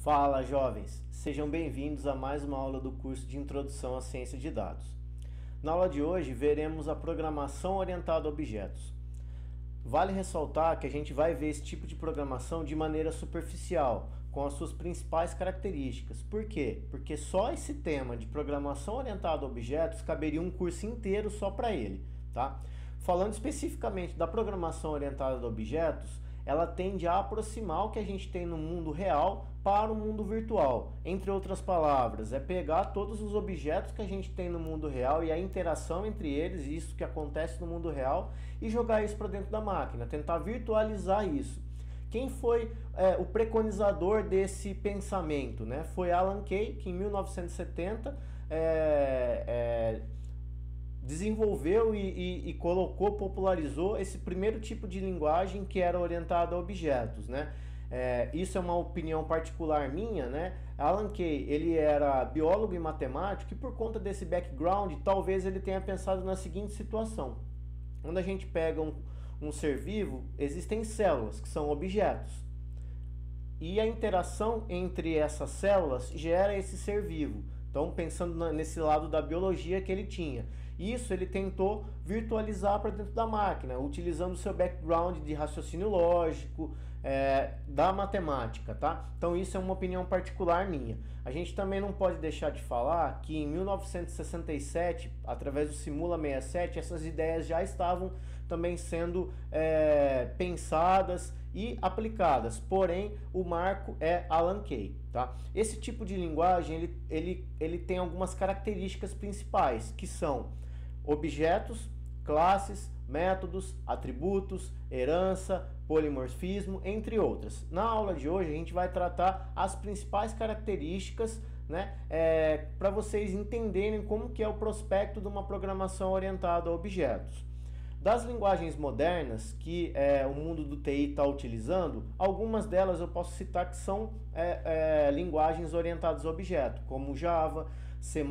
Fala, jovens! Sejam bem-vindos a mais uma aula do curso de Introdução à Ciência de Dados. Na aula de hoje, veremos a programação orientada a objetos. Vale ressaltar que a gente vai ver esse tipo de programação de maneira superficial, com as suas principais características. Por quê? Porque só esse tema de programação orientada a objetos caberia um curso inteiro só para ele, tá? Falando especificamente da programação orientada a objetos, ela tende a aproximar o que a gente tem no mundo real para o mundo virtual. Entre outras palavras, é pegar todos os objetos que a gente tem no mundo real e a interação entre eles, isso que acontece no mundo real, e jogar isso para dentro da máquina, tentar virtualizar isso. Quem foi o preconizador desse pensamento, né? Foi Alan Kay, que em 1970 desenvolveu e colocou, popularizou esse primeiro tipo de linguagem que era orientada a objetos, né? Isso é uma opinião particular minha, né? Alan Kay, ele era biólogo e matemático e por conta desse background, talvez ele tenha pensado na seguinte situação. Quando a gente pega um ser vivo, existem células, que são objetos. E a interação entre essas células gera esse ser vivo. Então, pensando nesse lado da biologia que ele tinha. Isso ele tentou virtualizar para dentro da máquina, utilizando o seu background de raciocínio lógico, da matemática, tá? Então, isso é uma opinião particular minha. A gente também não pode deixar de falar que em 1967, através do Simula 67, essas ideias já estavam também sendo pensadas e aplicadas, porém o marco é Alan Kay, tá? Esse tipo de linguagem ele tem algumas características principais, que são objetos, classes, métodos, atributos, herança, polimorfismo, entre outras. Na aula de hoje a gente vai tratar as principais características, né, para vocês entenderem como que é o prospecto de uma programação orientada a objetos. Das linguagens modernas que o mundo do TI está utilizando, algumas delas eu posso citar que são linguagens orientadas a objeto, como Java, C++,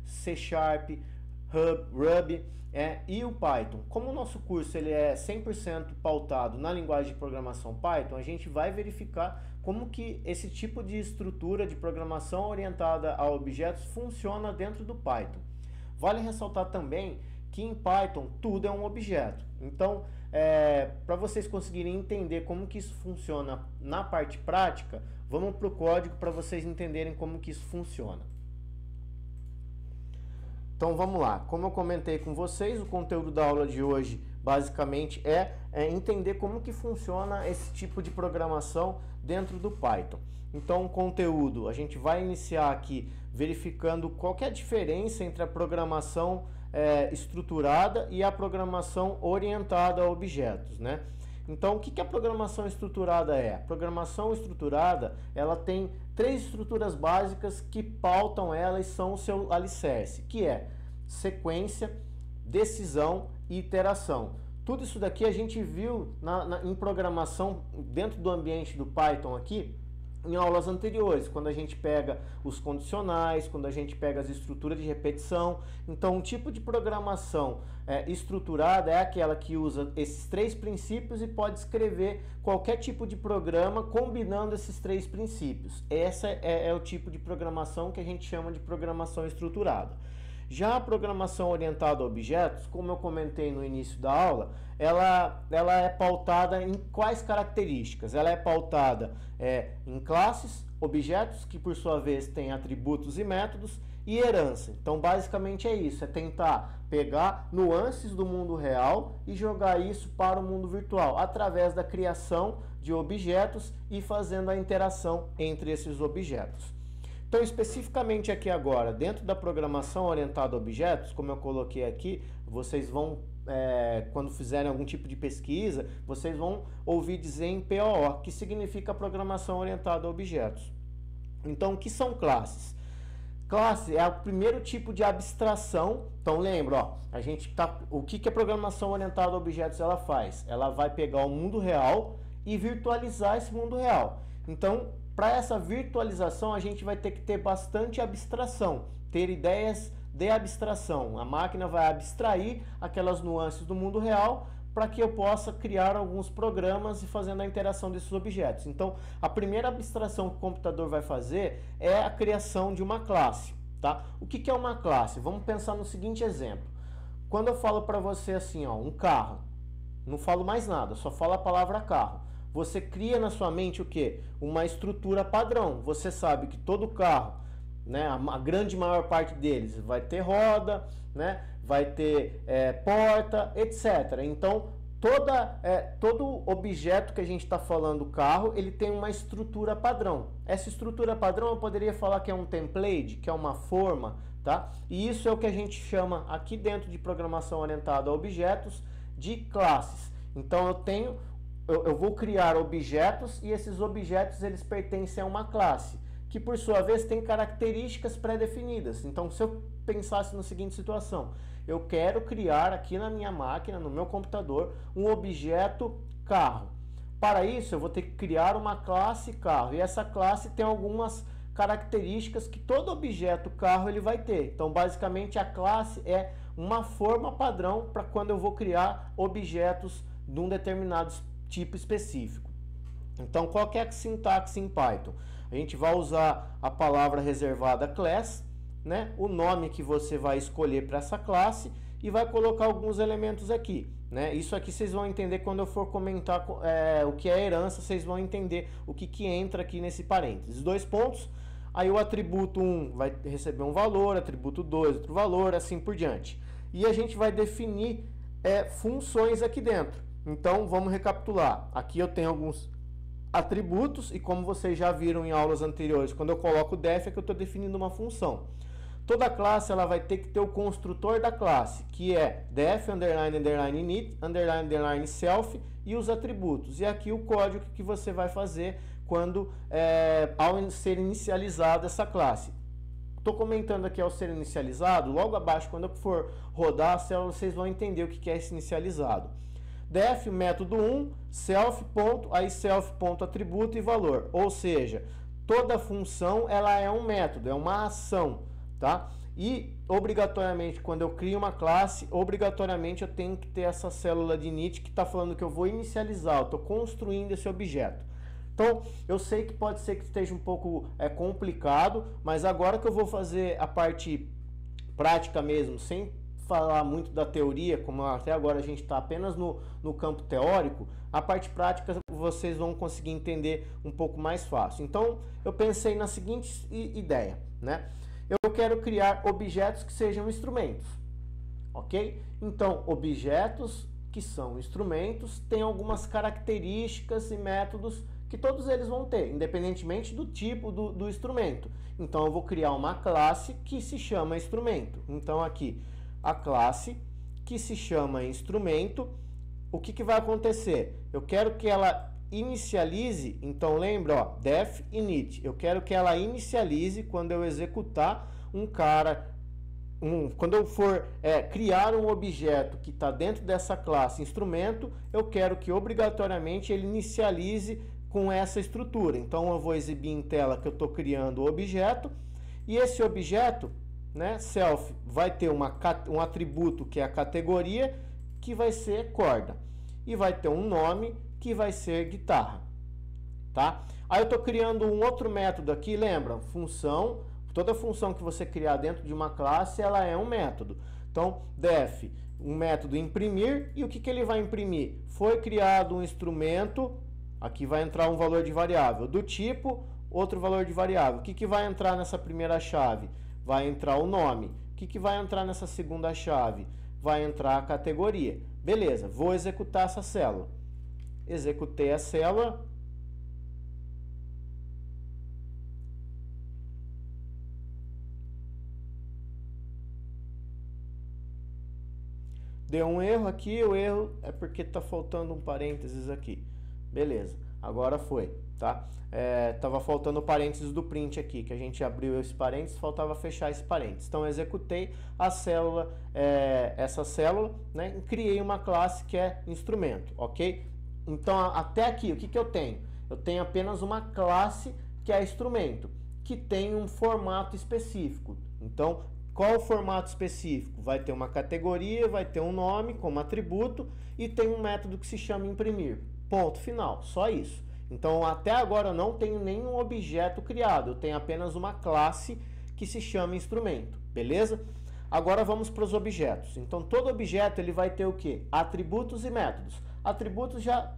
C Sharp, Ruby e o Python. Como o nosso curso ele é 100% pautado na linguagem de programação Python, a gente vai verificar como que esse tipo de estrutura de programação orientada a objetos funciona dentro do Python. Vale ressaltar também que em Python tudo é um objeto. Então, para vocês conseguirem entender como que isso funciona na parte prática, vamos para o código para vocês entenderem como que isso funciona. Então vamos lá, como eu comentei com vocês, o conteúdo da aula de hoje basicamente é entender como que funciona esse tipo de programação dentro do Python. Então o conteúdo, a gente vai iniciar aqui verificando qual que é a diferença entre a programação estruturada e a programação orientada a objetos, né? Então, o que a programação estruturada é? A programação estruturada, ela tem três estruturas básicas que pautam ela e são o seu alicerce, que é sequência, decisão e iteração. Tudo isso daqui a gente viu em programação dentro do ambiente do Python aqui, em aulas anteriores, quando a gente pega os condicionais, quando a gente pega as estruturas de repetição. Então, um tipo de programação estruturada é aquela que usa esses três princípios e pode escrever qualquer tipo de programa combinando esses três princípios. Essa é o tipo de programação que a gente chama de programação estruturada. Já a programação orientada a objetos, como eu comentei no início da aula, ela é pautada em quais características? Ela é pautada em classes, objetos, que por sua vez têm atributos e métodos, e herança. Então basicamente é isso, é tentar pegar nuances do mundo real e jogar isso para o mundo virtual, através da criação de objetos e fazendo a interação entre esses objetos. Então, especificamente aqui agora, dentro da programação orientada a objetos, como eu coloquei aqui, vocês vão, quando fizerem algum tipo de pesquisa, vocês vão ouvir dizer em POO, que significa programação orientada a objetos. Então, o que são classes? Classe é o primeiro tipo de abstração. Então, lembra, ó, o que a programação orientada a objetos ela faz? Ela vai pegar o mundo real e virtualizar esse mundo real. Então, para essa virtualização, a gente vai ter que ter bastante abstração, ter ideias de abstração. A máquina vai abstrair aquelas nuances do mundo real para que eu possa criar alguns programas e fazendo a interação desses objetos. Então, a primeira abstração que o computador vai fazer é a criação de uma classe, tá? O que é uma classe? Vamos pensar no seguinte exemplo. Quando eu falo para você assim, ó, um carro, não falo mais nada, só falo a palavra carro. Você cria na sua mente o quê? Uma estrutura padrão. Você sabe que todo carro, né, a grande maior parte deles vai ter roda, né, vai ter porta, etc. Então, todo objeto que a gente está falando carro, ele tem uma estrutura padrão. Essa estrutura padrão eu poderia falar que é um template, que é uma forma, tá? E isso é o que a gente chama aqui dentro de programação orientada a objetos de classes. Então, eu vou criar objetos e esses objetos eles pertencem a uma classe, que por sua vez tem características pré-definidas. Então, se eu pensasse na seguinte situação, eu quero criar aqui na minha máquina, no meu computador, um objeto carro. Para isso, eu vou ter que criar uma classe carro, e essa classe tem algumas características que todo objeto carro ele vai ter. Então, basicamente, a classe é uma forma padrão para quando eu vou criar objetos de um determinado tipo específico. Então, qual que é a sintaxe em Python? A gente vai usar a palavra reservada class, né? O nome que você vai escolher para essa classe e vai colocar alguns elementos aqui, né? Isso aqui vocês vão entender quando eu for comentar o que é herança, vocês vão entender o que entra aqui nesse parênteses. 2 pontos, aí o atributo 1 vai receber um valor, atributo 2 outro valor, assim por diante. E a gente vai definir funções aqui dentro. Então, vamos recapitular. Aqui eu tenho alguns atributos e como vocês já viram em aulas anteriores, quando eu coloco def é que eu estou definindo uma função. Toda classe ela vai ter que ter o construtor da classe, que é def, underline, underline, init, underline, underline, self e os atributos. E aqui o código que você vai fazer quando, ao ser inicializada essa classe. Estou comentando aqui ao ser inicializado, logo abaixo, quando eu for rodar a célula, vocês vão entender o que é esse inicializado. Def, método 1, self, ponto, aí self, ponto, atributo e valor. Ou seja, toda função ela é um método, é uma ação, tá? E, obrigatoriamente, quando eu crio uma classe, obrigatoriamente eu tenho que ter essa célula de init que está falando que eu vou inicializar, eu estou construindo esse objeto. Então, eu sei que pode ser que esteja um pouco complicado, mas agora que eu vou fazer a parte prática mesmo, sem falar muito da teoria, como até agora a gente está apenas no campo teórico, a parte prática vocês vão conseguir entender um pouco mais fácil. Então, eu pensei na seguinte ideia, né? Eu quero criar objetos que sejam instrumentos, ok? Então, objetos que são instrumentos têm algumas características e métodos que todos eles vão ter, independentemente do tipo do instrumento. Então, eu vou criar uma classe que se chama instrumento. Então, aqui, a classe que se chama instrumento, o que vai acontecer? Eu quero que ela inicialize, então lembra, ó, def init, eu quero que ela inicialize quando eu executar quando eu for criar um objeto que está dentro dessa classe instrumento, eu quero que obrigatoriamente ele inicialize com essa estrutura. Então eu vou exibir em tela que eu estou criando o objeto, e esse objeto, né, self, vai ter um atributo que é a categoria, que vai ser corda, e vai ter um nome que vai ser guitarra, tá? Aí eu estou criando um outro método aqui, lembra? Função, toda função que você criar dentro de uma classe, ela é um método. Então, def, um método imprimir, e o que ele vai imprimir? Foi criado um instrumento, aqui vai entrar um valor de variável, do tipo, outro valor de variável. O que vai entrar nessa primeira chave? Vai entrar o nome. O que vai entrar nessa segunda chave? Vai entrar a categoria. Beleza, vou executar essa célula. Executei a célula. Deu um erro aqui, o erro é porque está faltando um parênteses aqui. Beleza, agora foi, tá? Tava faltando o parênteses do print aqui, que a gente abriu esse parênteses, faltava fechar esse parênteses. Então, eu executei a célula, essa célula, né? E criei uma classe que é instrumento, ok? Então, até aqui, o que eu tenho? Eu tenho apenas uma classe que é instrumento, que tem um formato específico. Então, qual o formato específico? Vai ter uma categoria, vai ter um nome como atributo e tem um método que se chama imprimir. Ponto final, só isso. Então, até agora eu não tenho nenhum objeto criado, eu tenho apenas uma classe que se chama instrumento, beleza? Agora vamos para os objetos. Então, todo objeto ele vai ter o quê? Atributos e métodos. Atributos já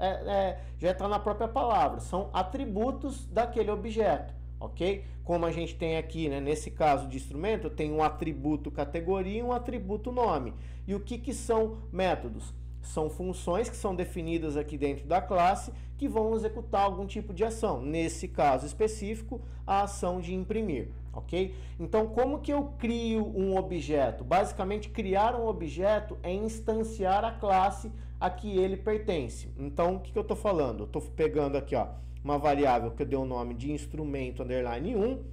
está na própria palavra, são atributos daquele objeto, ok? Como a gente tem aqui, né, nesse caso de instrumento, eu tenho um atributo categoria e um atributo nome. E o que são métodos? São funções que são definidas aqui dentro da classe que vão executar algum tipo de ação. Nesse caso específico, a ação de imprimir, ok? Então, como que eu crio um objeto? Basicamente, criar um objeto é instanciar a classe a que ele pertence. Então, o que eu estou falando? Eu estou pegando aqui, ó, uma variável que eu dei o nome de instrumento underline 1.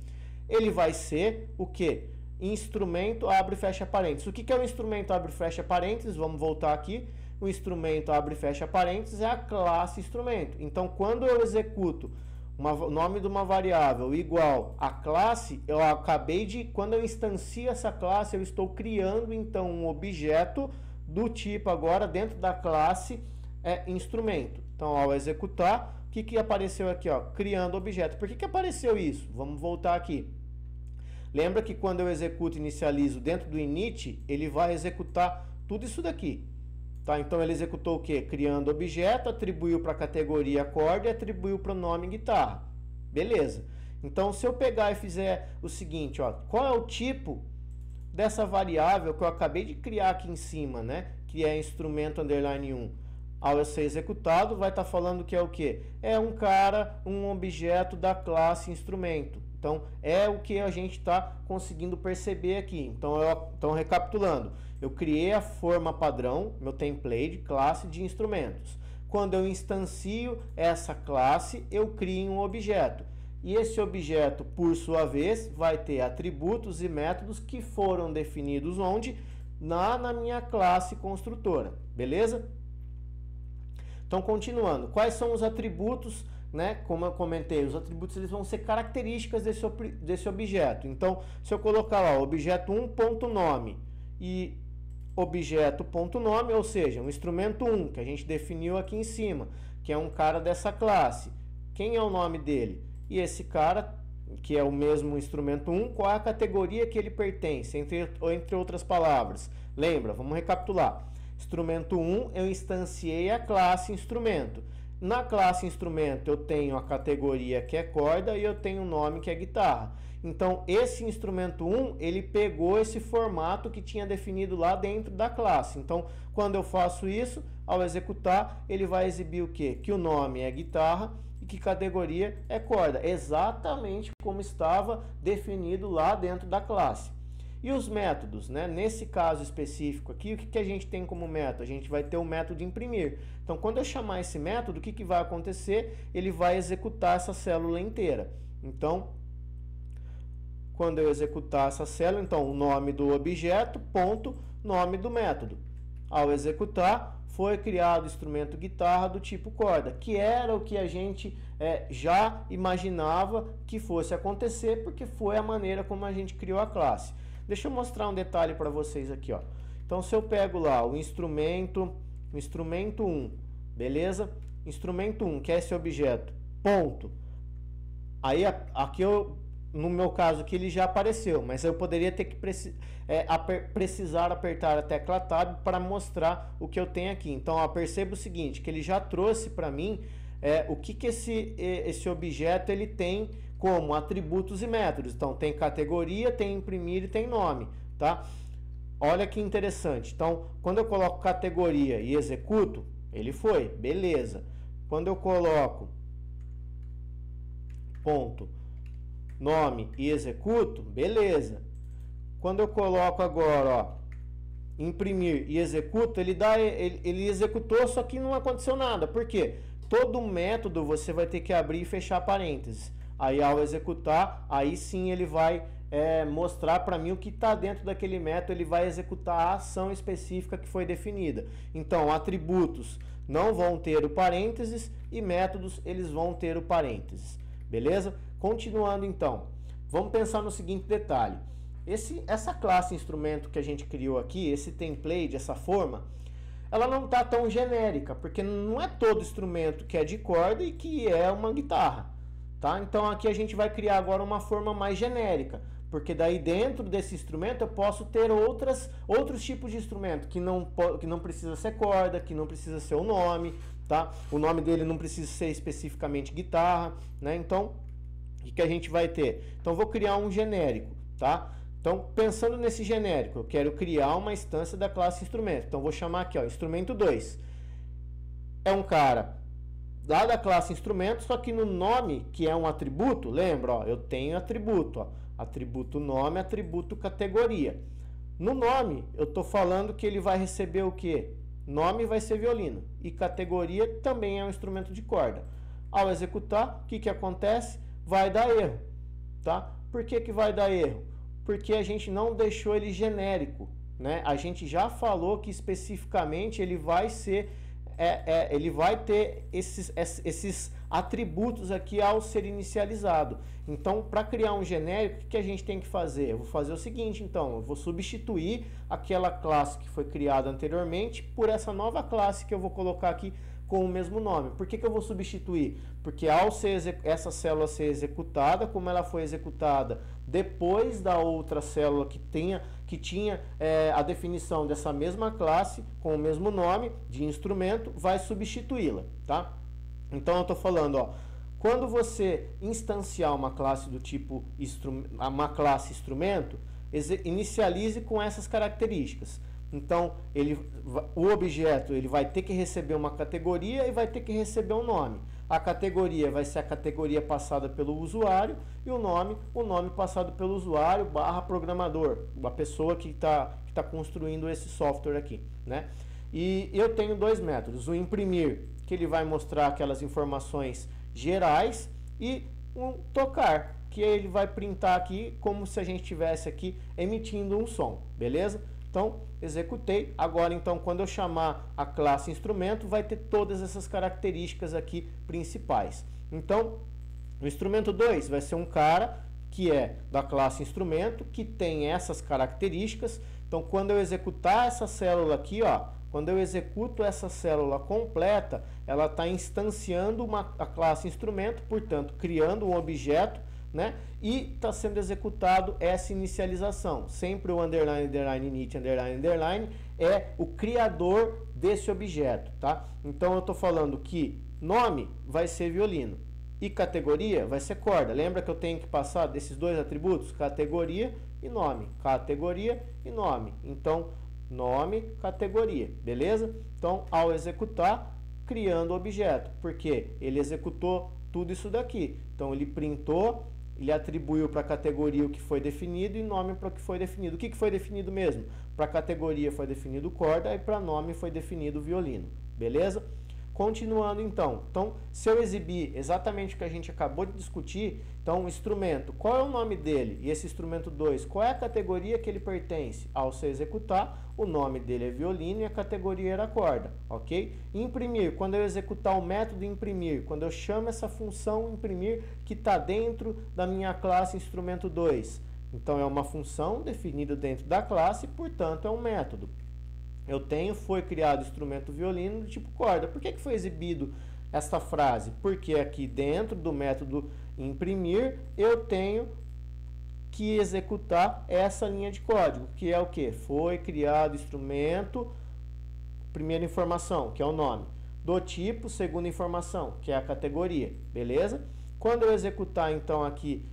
Ele vai ser o quê? Instrumento abre e fecha parênteses. O que é o instrumento abre e fecha parênteses? Vamos voltar aqui. O instrumento abre e fecha parênteses é a classe instrumento. Então, quando eu executo o nome de uma variável igual a classe, eu acabei de, quando eu instancio essa classe, eu estou criando então um objeto do tipo agora dentro da classe instrumento. Então, ao executar, o que apareceu aqui? Ó, criando objeto. Por que apareceu isso? Vamos voltar aqui. Lembra que quando eu executo e inicializo dentro do init, ele vai executar tudo isso daqui. Tá, então ele executou o quê? Criando objeto, atribuiu para a categoria acorde e atribuiu para o nome guitarra. Beleza. Então, se eu pegar e fizer o seguinte, ó, qual é o tipo dessa variável que eu acabei de criar aqui em cima, né? Que é instrumento underline 1. Ao ser executado, vai estar falando que é o quê? É um cara, um objeto da classe instrumento. Então, é o que a gente está conseguindo perceber aqui. Então, recapitulando, eu criei a forma padrão, meu template, classe de instrumentos. Quando eu instancio essa classe, eu crio um objeto. E esse objeto, por sua vez, vai ter atributos e métodos que foram definidos onde? Na minha classe construtora. Beleza? Então, continuando, quais são os atributos, né? Como eu comentei, os atributos eles vão ser características desse objeto. Então, se eu colocar lá objeto 1.nome e objeto.nome, ou seja, um instrumento 1, que a gente definiu aqui em cima, que é um cara dessa classe. Quem é o nome dele? E esse cara, que é o mesmo instrumento 1, qual é a categoria que ele pertence, entre outras palavras. Lembra? Vamos recapitular. Instrumento 1, eu instanciei a classe instrumento. Na classe instrumento eu tenho a categoria que é corda e eu tenho o nome que é guitarra. Então esse instrumento 1, ele pegou esse formato que tinha definido lá dentro da classe. Então quando eu faço isso, ao executar, ele vai exibir o quê? Que o nome é guitarra e que categoria é corda. Exatamente como estava definido lá dentro da classe. E os métodos, né? Nesse caso específico aqui, o que a gente tem como método? A gente vai ter o método imprimir. Então, quando eu chamar esse método, o que vai acontecer? Ele vai executar essa célula inteira. Então, quando eu executar essa célula, então, o nome do objeto, ponto, nome do método. Ao executar, foi criado o instrumento guitarra do tipo corda, que era o que a gente já imaginava que fosse acontecer, porque foi a maneira como a gente criou a classe. Deixa eu mostrar um detalhe para vocês aqui, ó. Então, se eu pego lá o instrumento 1, beleza? Instrumento 1, que é esse objeto, ponto. Aí, aqui no meu caso aqui, ele já apareceu, mas eu poderia ter que precisar apertar a tecla Tab para mostrar o que eu tenho aqui. Então, ó, perceba o seguinte, que ele já trouxe para mim o que esse objeto ele tem como atributos e métodos. Então, tem categoria, tem imprimir e tem nome, tá? Olha que interessante. Então, quando eu coloco categoria e executo, ele foi, beleza. Quando eu coloco ponto, nome e executo, beleza. Quando eu coloco agora, ó, imprimir e executo, ele executou, só que não aconteceu nada. Por quê? Todo método você vai ter que abrir e fechar parênteses. Aí ao executar, aí sim ele vai mostrar para mim o que está dentro daquele método, ele vai executar a ação específica que foi definida. Então, atributos não vão ter o parênteses e métodos eles vão ter o parênteses. Beleza? Continuando então, vamos pensar no seguinte detalhe. Essa classe instrumento que a gente criou aqui, esse template, essa forma, ela não está tão genérica, porque não é todo instrumento que é de corda e que é uma guitarra, tá? Então aqui a gente vai criar agora uma forma mais genérica, porque daí dentro desse instrumento eu posso ter outros tipos de instrumento que não precisa ser corda, que não precisa ser o nome, tá? O nome dele não precisa ser especificamente guitarra, né? Então, o que a gente vai ter? Então, eu vou criar um genérico, tá? Então, pensando nesse genérico, eu quero criar uma instância da classe instrumento. Então, vou chamar aqui, ó, instrumento 2. É um cara lá da classe instrumento, só que no nome, que é um atributo, lembra, ó, eu tenho atributo, ó, atributo nome, atributo categoria. No nome, eu estou falando que ele vai receber o quê? Nome vai ser violino e categoria também é um instrumento de corda. Ao executar, o que acontece? Vai dar erro, tá? Por que vai dar erro? Porque a gente não deixou ele genérico, né? A gente já falou que especificamente ele vai ser, ele vai ter esses atributos aqui ao ser inicializado. Então, para criar um genérico, o que a gente tem que fazer? Eu vou fazer o seguinte, então, eu vou substituir aquela classe que foi criada anteriormente por essa nova classe que eu vou colocar aqui com o mesmo nome. Por que eu vou substituir? Porque ao ser essa célula ser executada, como ela foi executada depois da outra célula que tinha a definição dessa mesma classe com o mesmo nome de instrumento, vai substituí-la, tá? Então eu estou falando, ó, quando você instanciar uma classe do tipo uma classe instrumento, inicialize com essas características. Então, o objeto ele vai ter que receber uma categoria e vai ter que receber um nome. A categoria vai ser a categoria passada pelo usuário e o nome passado pelo usuário / programador, a pessoa que tá construindo esse software aqui, né? E eu tenho dois métodos, o imprimir, que ele vai mostrar aquelas informações gerais, e um tocar, que ele vai printar aqui como se a gente estivesse aqui emitindo um som, beleza? Então, executei. Agora, então, quando eu chamar a classe instrumento, vai ter todas essas características aqui principais. Então, o instrumento 2 vai ser um cara que é da classe instrumento, que tem essas características. Então, quando eu executar essa célula aqui, ó, quando eu executo essa célula completa, ela está instanciando a classe instrumento, portanto, criando um objeto, né? E está sendo executado essa inicialização. Sempre o underline, underline, init, underline, underline é o criador desse objeto, tá? Então eu estou falando que nome vai ser violino e categoria vai ser corda. Lembra que eu tenho que passar desses dois atributos? Categoria e nome. Categoria e nome. Então, nome, categoria, beleza? Então, ao executar, criando o objeto, porque ele executou tudo isso daqui. Então, ele printou, ele atribuiu para a categoria o que foi definido e nome para o que foi definido. O que foi definido mesmo? Para a categoria foi definido corda e para nome foi definido violino, beleza? Continuando então, se eu exibir exatamente o que a gente acabou de discutir, então o instrumento, qual é o nome dele? E esse instrumento 2, qual é a categoria que ele pertence? Ao se executar, o nome dele é violino e a categoria era corda, ok? Imprimir, quando eu executar o método imprimir, quando eu chamo essa função imprimir que está dentro da minha classe instrumento 2, então é uma função definida dentro da classe, portanto é um método. Foi criado instrumento violino do tipo corda. Por que foi exibido esta frase? Porque aqui dentro do método imprimir, eu tenho que executar essa linha de código, que é o que? Foi criado instrumento, primeira informação, que é o nome, do tipo, segunda informação, que é a categoria, beleza? Quando eu executar então aqui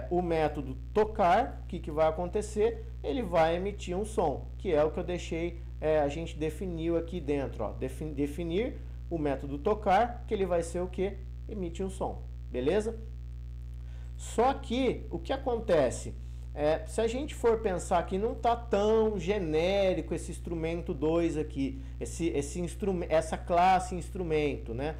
o método tocar, o que vai acontecer? Ele vai emitir um som, que é o que eu deixei, a gente definiu aqui dentro, ó, definir o método tocar, que ele vai ser o que? Emite um som, beleza? Só que, o que acontece? Se a gente for pensar que não está tão genérico esse instrumento 2 aqui, essa classe instrumento, né?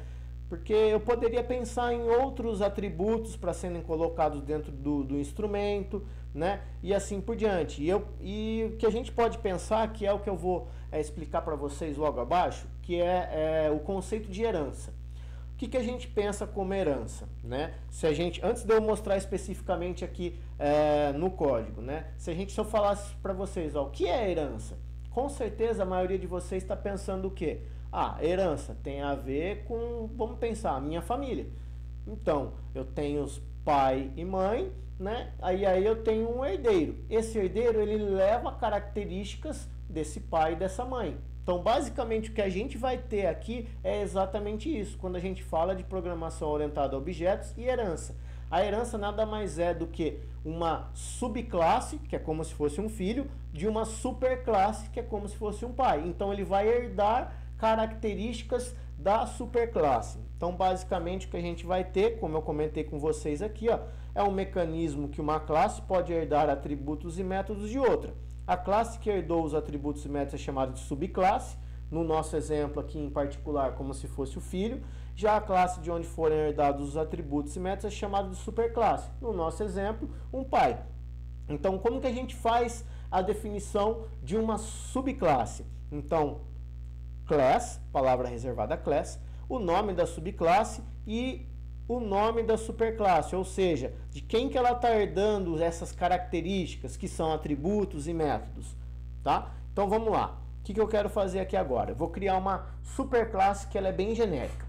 Porque eu poderia pensar em outros atributos para serem colocados dentro do instrumento, né? E assim por diante. E o que a gente pode pensar, que é o que eu vou explicar para vocês logo abaixo, que é o conceito de herança. que a gente pensa como herança, né? Se a gente, antes de eu mostrar especificamente aqui no código, né? Se eu falasse para vocês, ó, o que é herança? Com certeza a maioria de vocês está pensando o quê? Ah, herança tem a ver com, vamos pensar, a minha família. Então, eu tenho os pai e mãe, né? Aí eu tenho um herdeiro. Esse herdeiro, ele leva características desse pai e dessa mãe. Então, basicamente, o que a gente vai ter aqui é exatamente isso, quando a gente fala de programação orientada a objetos e herança. A herança nada mais é do que uma subclasse, que é como se fosse um filho, de uma superclasse, que é como se fosse um pai. Então, ele vai herdar características da superclasse. Então, basicamente, o que a gente vai ter, como eu comentei com vocês aqui, ó, é um mecanismo que uma classe pode herdar atributos e métodos de outra. A classe que herdou os atributos e métodos é chamada de subclasse, no nosso exemplo aqui em particular, como se fosse o filho. Já a classe de onde forem herdados os atributos e métodos é chamada de superclasse, no nosso exemplo, um pai. Então, como que a gente faz a definição de uma subclasse? Então, class, palavra reservada a class, o nome da subclasse e o nome da superclasse, ou seja, de quem que ela está herdando essas características que são atributos e métodos, tá? Então vamos lá, o que eu quero fazer aqui agora? Eu vou criar uma superclasse que ela é bem genérica,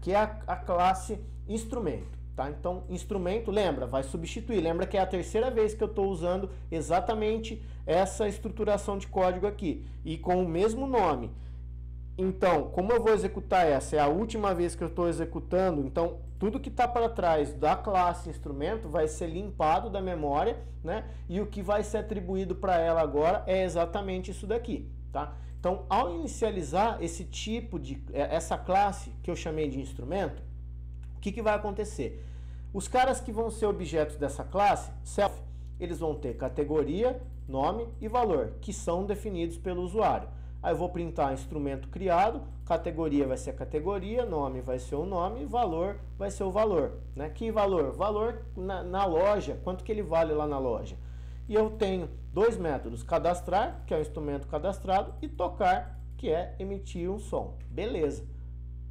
que é a classe instrumento, tá? Então instrumento, lembra, vai substituir, lembra que é a terceira vez que eu estou usando exatamente essa estruturação de código aqui, e com o mesmo nome. Então, como eu vou executar essa? É a última vez que eu estou executando, então tudo que está para trás da classe instrumento vai ser limpado da memória, né? E o que vai ser atribuído para ela agora é exatamente isso daqui, tá? Então, ao inicializar esse tipo de, essa classe que eu chamei de instrumento, o que vai acontecer? Os caras que vão ser objetos dessa classe, self, eles vão ter categoria, nome e valor, que são definidos pelo usuário. Aí eu vou printar instrumento criado, categoria vai ser a categoria, nome vai ser o nome, valor vai ser o valor, né? Que valor? Valor na loja, quanto que ele vale lá na loja. E eu tenho dois métodos, cadastrar, que é o instrumento cadastrado, e tocar, que é emitir um som. Beleza,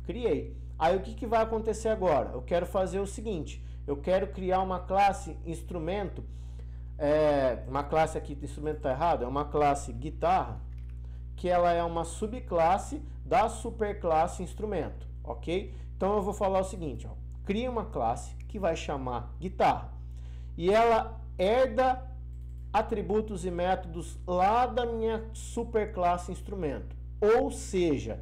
criei. Aí o que vai acontecer agora? Eu quero fazer o seguinte, eu quero criar uma classe instrumento, uma classe aqui, instrumento está errado, é uma classe guitarra, que ela é uma subclasse da superclasse instrumento, ok? Então eu vou falar o seguinte, ó, cria uma classe que vai chamar guitarra e ela herda atributos e métodos lá da minha superclasse instrumento, ou seja,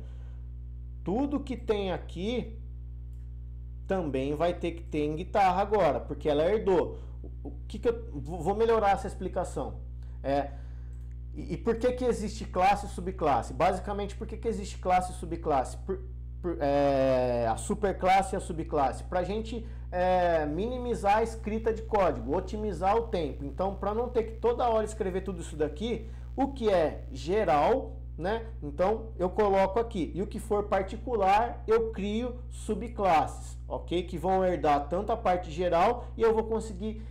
tudo que tem aqui também vai ter que ter em guitarra agora, porque ela herdou. O que eu vou melhorar essa explicação? E por que existe classe e subclasse? Basicamente, por que existe classe e subclasse? A superclasse e a subclasse? Para a gente minimizar a escrita de código, otimizar o tempo. Então, para não ter que toda hora escrever tudo isso daqui, o que é geral, né? Então, eu coloco aqui. E o que for particular, eu crio subclasses, ok? Que vão herdar tanto a parte geral e eu vou conseguir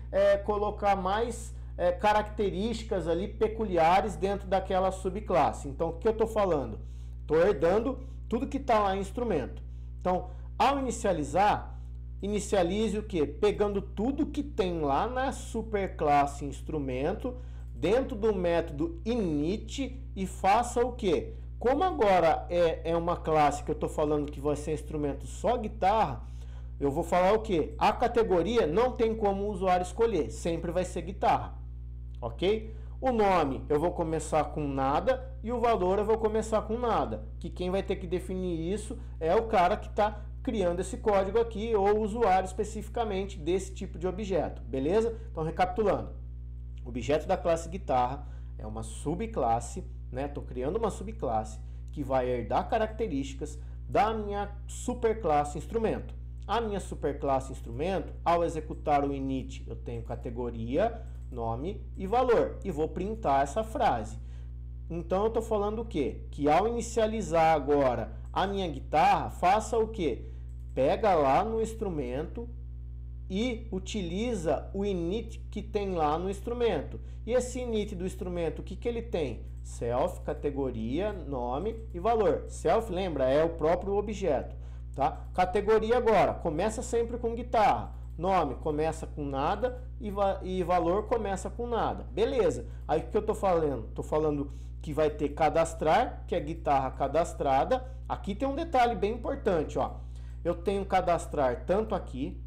colocar mais características ali peculiares dentro daquela subclasse. Então, o que eu estou falando? Estou herdando tudo que está lá em instrumento. Então, ao inicializar, inicialize o que? Pegando tudo que tem lá na superclasse instrumento, dentro do método init, e faça o que? Como agora é uma classe que eu estou falando que vai ser instrumento só guitarra, eu vou falar o que? A categoria não tem como o usuário escolher, sempre vai ser guitarra. Ok? O nome eu vou começar com nada e o valor eu vou começar com nada. Que quem vai ter que definir isso é o cara que está criando esse código aqui, ou o usuário especificamente desse tipo de objeto. Beleza? Então, recapitulando. O objeto da classe guitarra é uma subclasse, né? Estou criando uma subclasse que vai herdar características da minha superclasse instrumento. A minha superclasse instrumento, ao executar o init, eu tenho categoria, nome e valor, e vou printar essa frase. Então eu estou falando o quê? Que ao inicializar agora a minha guitarra, faça o quê? Pega lá no instrumento e utiliza o init que tem lá no instrumento. E esse init do instrumento, o que ele tem? Self, categoria, nome e valor. Self, lembra, é o próprio objeto. tá? Categoria agora, começa sempre com guitarra. Nome começa com nada e valor começa com nada. Beleza. Aí o que eu tô falando? Tô falando que vai ter cadastrar, que é guitarra cadastrada. Aqui tem um detalhe bem importante, ó. Eu tenho cadastrar tanto aqui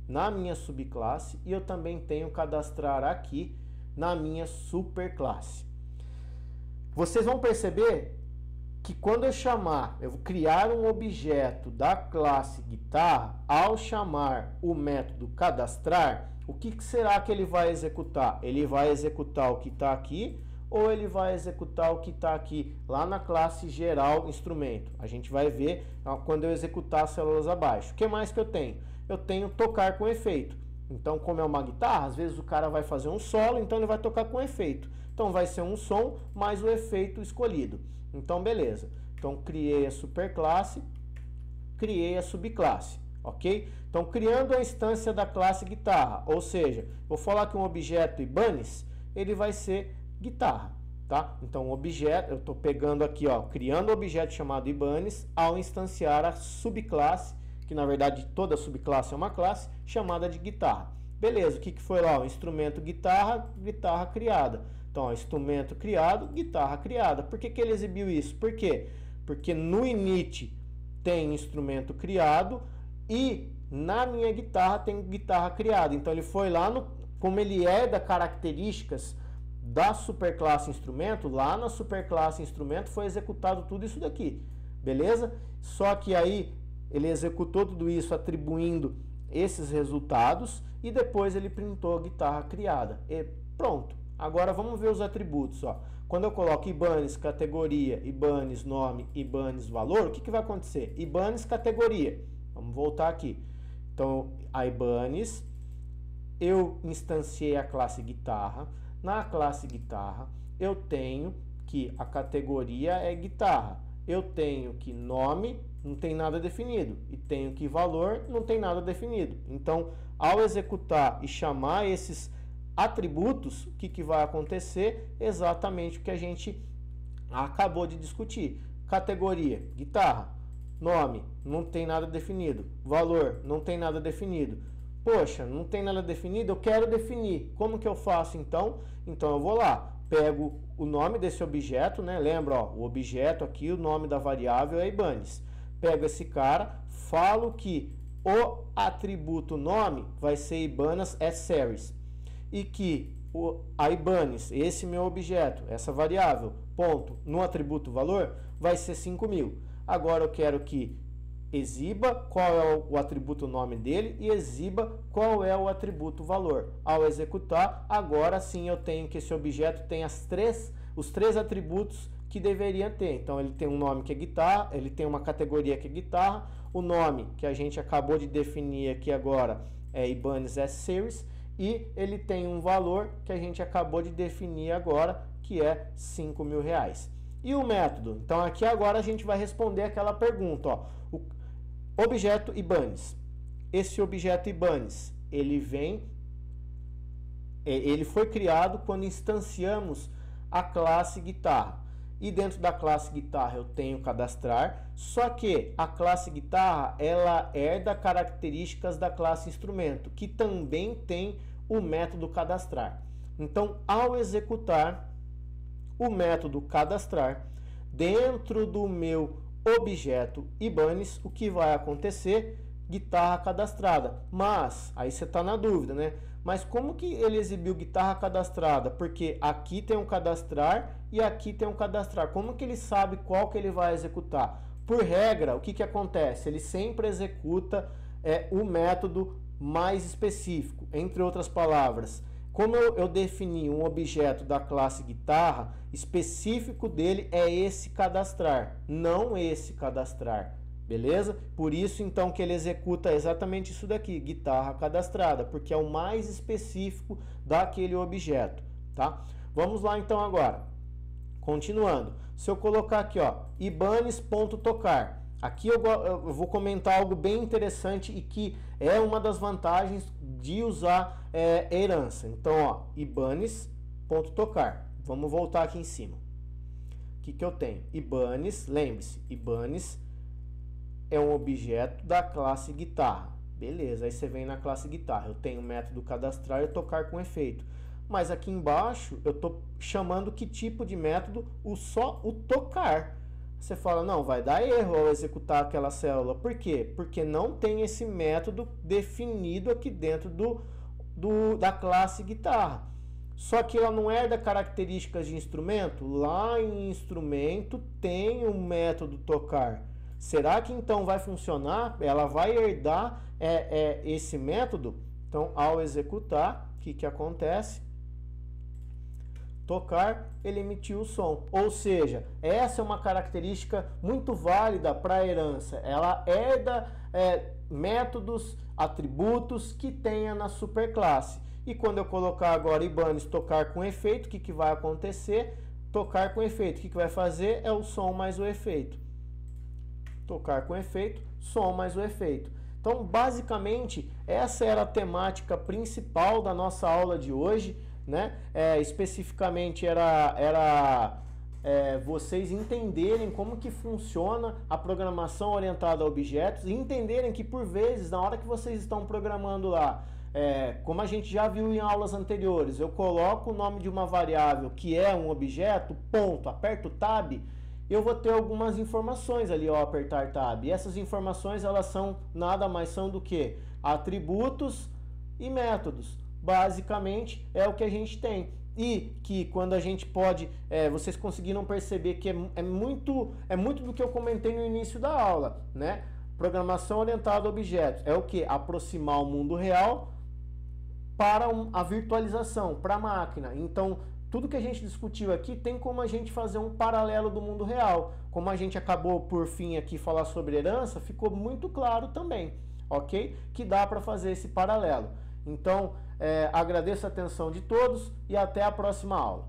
na minha subclasse e eu também tenho cadastrar aqui na minha superclasse. Vocês vão perceber que quando eu vou criar um objeto da classe guitarra, ao chamar o método cadastrar, o que será que ele vai executar? Ele vai executar o que está aqui ou ele vai executar o que está aqui lá na classe geral instrumento? A gente vai ver quando eu executar as células abaixo. O que mais que eu tenho? Eu tenho tocar com efeito. Então, como é uma guitarra, às vezes o cara vai fazer um solo, então ele vai tocar com efeito. Então vai ser um som mais o efeito escolhido. Então, beleza. Então, criei a superclasse, criei a subclasse, ok? Então, criando a instância da classe guitarra, ou seja, vou falar que um objeto Ibanez, ele vai ser guitarra, tá? Então, o objeto, eu estou pegando aqui, ó, criando um objeto chamado Ibanez, ao instanciar a subclasse, que na verdade toda subclasse é uma classe, chamada de guitarra. Beleza, o que foi lá? O instrumento guitarra, guitarra criada. Então, ó, instrumento criado, guitarra criada. Por que ele exibiu isso? Por quê? Porque no init tem instrumento criado e na minha guitarra tem guitarra criada. Então, ele foi lá, como ele é da características da superclasse instrumento, lá na superclasse instrumento foi executado tudo isso daqui. Beleza? Só que aí ele executou tudo isso atribuindo esses resultados e depois ele printou a guitarra criada. E pronto. Agora vamos ver os atributos. Ó. Quando eu coloco Ibanez categoria, Ibanez nome, Ibanez valor, o que vai acontecer? Ibanez categoria. Vamos voltar aqui. Então, a Ibanez, eu instanciei a classe guitarra. Na classe guitarra, eu tenho que a categoria é guitarra. Eu tenho que nome não tem nada definido e tenho que valor não tem nada definido. Então, ao executar e chamar esses atributos, o que vai acontecer? Exatamente o que a gente acabou de discutir. Categoria, guitarra. Nome, não tem nada definido. Valor, não tem nada definido. Poxa, não tem nada definido, eu quero definir. Como que eu faço então? Então eu vou lá, pego o nome desse objeto, né? Lembra, ó, o objeto aqui, o nome da variável é Ibanez. Pego esse cara, falo que o atributo nome vai ser Ibanez S-Series. E que a Ibanez, esse meu objeto, essa variável, ponto, no atributo valor, vai ser 5.000. Agora eu quero que exiba qual é o atributo nome dele e exiba qual é o atributo valor. Ao executar, agora sim eu tenho que esse objeto tem os três atributos que deveria ter. Então ele tem um nome que é guitarra, ele tem uma categoria que é guitarra, o nome que a gente acabou de definir aqui agora é Ibanez S-Series e ele tem um valor que a gente acabou de definir agora que é R$5.000. E o método? Então aqui agora a gente vai responder aquela pergunta, ó. O objeto Ibanez. Esse objeto Ibanez, ele foi criado quando instanciamos a classe guitarra. E dentro da classe guitarra eu tenho cadastrar, só que a classe guitarra ela herda características da classe instrumento, que também tem o método cadastrar. Então, ao executar o método cadastrar dentro do meu objeto Ibanez, o que vai acontecer? Guitarra cadastrada. Mas, aí você está na dúvida, né? Mas como que ele exibiu guitarra cadastrada? Porque aqui tem um cadastrar e aqui tem um cadastrar. Como que ele sabe qual que ele vai executar? Por regra, o que acontece? Ele sempre executa o método mais específico. Entre outras palavras, como eu defini um objeto da classe guitarra, específico dele é esse cadastrar, não esse cadastrar. Beleza? Por isso, então, que ele executa exatamente isso daqui, guitarra cadastrada, porque é o mais específico daquele objeto, tá? Vamos lá, então, agora. Continuando. Se eu colocar aqui, ó, Ibanez.tocar, aqui eu vou comentar algo bem interessante e que é uma das vantagens de usar herança. Então, ó, Ibanez.tocar. Vamos voltar aqui em cima. O que eu tenho? Ibanez, lembre-se, Ibanez é um objeto da classe guitarra. Beleza, aí você vem na classe guitarra, eu tenho o método cadastrar e tocar com efeito. Mas aqui embaixo eu estou chamando que tipo de método? Só o tocar. Você fala, não, vai dar erro ao executar aquela célula. Por quê? Porque não tem esse método definido aqui dentro da classe guitarra. Só que ela não herda características de instrumento? Lá em instrumento tem o método tocar. Será que então vai funcionar? Ela vai herdar esse método? Então, ao executar, o que acontece? Tocar, ele emitiu o som. Ou seja, essa é uma característica muito válida para a herança. Ela herda métodos, atributos que tenha na superclasse. E quando eu colocar agora Ibanez tocar com efeito, o que vai acontecer? Tocar com efeito. O que vai fazer? É o som mais o efeito. Tocar com efeito, som mais o efeito. Então, basicamente, essa era a temática principal da nossa aula de hoje, né? Especificamente era vocês entenderem como que funciona a programação orientada a objetos e entenderem que, por vezes, na hora que vocês estão programando lá, como a gente já viu em aulas anteriores, eu coloco o nome de uma variável que é um objeto, ponto, aperto Tab, eu vou ter algumas informações ali ao apertar Tab. E essas informações, elas são nada mais são do que atributos e métodos. Basicamente, é o que a gente tem. E que quando a gente pode, vocês conseguiram perceber que é muito do que eu comentei no início da aula, né? Programação orientada a objetos. É o que? Aproximar o mundo real para a virtualização, para a máquina. Então, tudo que a gente discutiu aqui tem como a gente fazer um paralelo do mundo real. Como a gente acabou, por fim, aqui falar sobre herança, ficou muito claro também, ok? Que dá para fazer esse paralelo. Então, agradeço a atenção de todos e até a próxima aula.